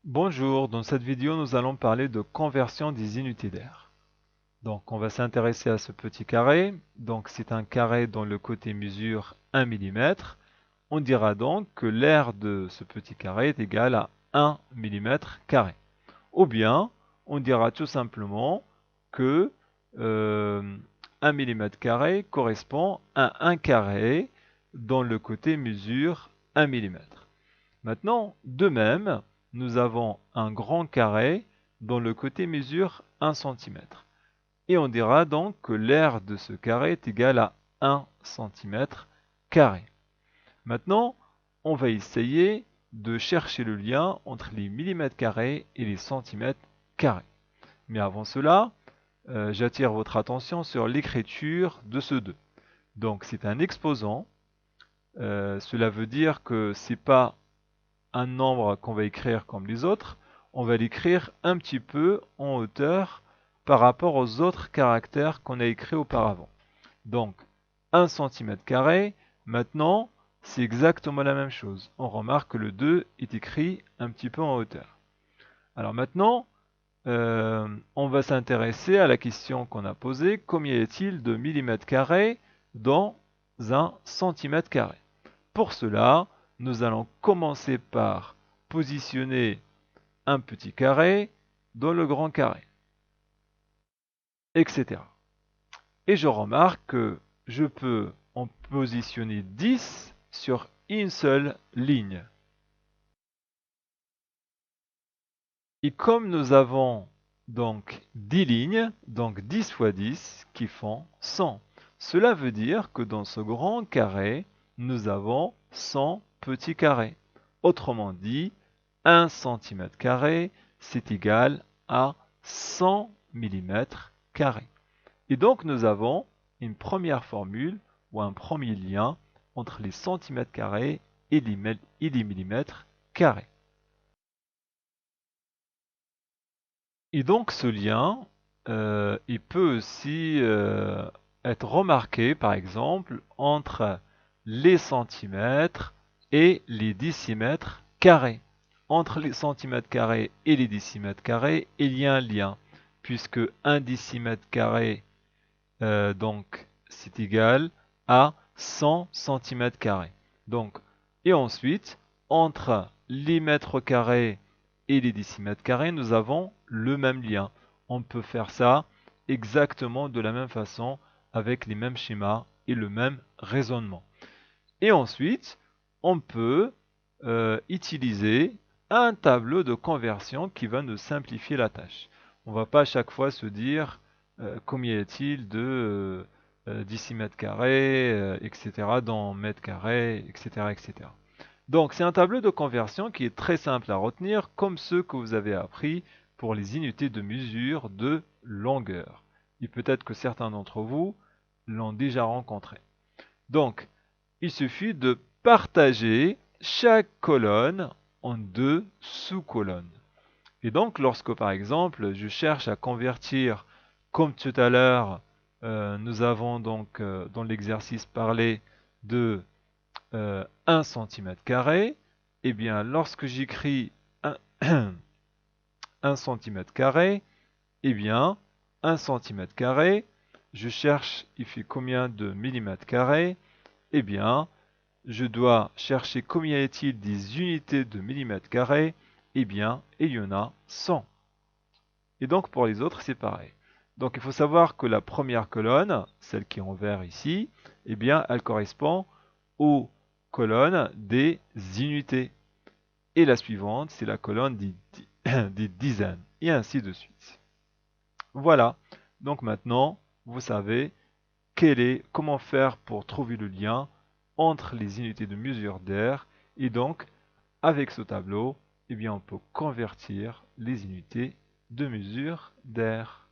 Bonjour, dans cette vidéo nous allons parler de conversion des unités d'air. Donc on va s'intéresser à ce petit carré. Donc c'est un carré dont le côté mesure 1 mm. On dira donc que l'aire de ce petit carré est égal à 1 mm carré. Ou bien on dira tout simplement que 1 mm carré correspond à un carré dont le côté mesure 1 mm. Maintenant, de même, nous avons un grand carré dont le côté mesure 1 cm. Et on dira donc que l'aire de ce carré est égale à 1 cm carré. Maintenant, on va essayer de chercher le lien entre les millimètres carrés et les centimètres carrés. Mais avant cela, j'attire votre attention sur l'écriture de ce 2. Donc c'est un exposant. Cela veut dire que ce n'est pas un nombre qu'on va écrire comme les autres, on va l'écrire un petit peu en hauteur par rapport aux autres caractères qu'on a écrits auparavant. Donc, 1 cm², maintenant, c'est exactement la même chose. On remarque que le 2 est écrit un petit peu en hauteur. Alors maintenant, on va s'intéresser à la question qu'on a posée, combien y a-t-il de millimètres carrés dans un centimètre carré? Pour cela, nous allons commencer par positionner un petit carré dans le grand carré, etc. Et je remarque que je peux en positionner 10 sur une seule ligne. Et comme nous avons donc 10 lignes, donc 10 fois 10 qui font 100. Cela veut dire que dans ce grand carré, nous avons 100 petits carrés. Autrement dit, 1 cm², c'est égal à 100 mm². Et donc nous avons une première formule ou un premier lien entre les centimètres carrés et les millimètres carrés. Et donc ce lien, il peut aussi être remarqué par exemple entre les centimètres et les décimètres carrés. Entre les centimètres carrés et les décimètres carrés, il y a un lien, puisque 1 décimètre carré, donc c'est égal à 100 centimètres carrés. Donc, et ensuite, entre les mètres carrés et les décimètres carrés, nous avons le même lien. On peut faire ça exactement de la même façon, avec les mêmes schémas et le même raisonnement. Et ensuite, on peut utiliser un tableau de conversion qui va nous simplifier la tâche. On ne va pas à chaque fois se dire combien y a-t-il de décimètres carrés, etc., dans mètres carrés, etc., etc. Donc, c'est un tableau de conversion qui est très simple à retenir, comme ceux que vous avez appris pour les unités de mesure de longueur. Et peut-être que certains d'entre vous l'ont déjà rencontré. Donc, il suffit de partager chaque colonne en deux sous-colonnes. Et donc, lorsque par exemple, je cherche à convertir, comme tout à l'heure, nous avons donc dans l'exercice parlé de 1 cm², eh bien, lorsque j'écris 1 cm², eh bien, 1 cm², je cherche, il fait combien de millimètres carrés? Eh bien, je dois chercher combien est-il des unités de millimètres carrés. Eh bien, il y en a 100. Et donc pour les autres, c'est pareil. Donc il faut savoir que la première colonne, celle qui est en vert ici, eh bien, elle correspond aux colonnes des unités. Et la suivante, c'est la colonne des dizaines, et ainsi de suite. Voilà. Donc maintenant, vous savez comment faire pour trouver le lien entre les unités de mesure d'air, et donc avec ce tableau, eh bien, on peut convertir les unités de mesure d'air.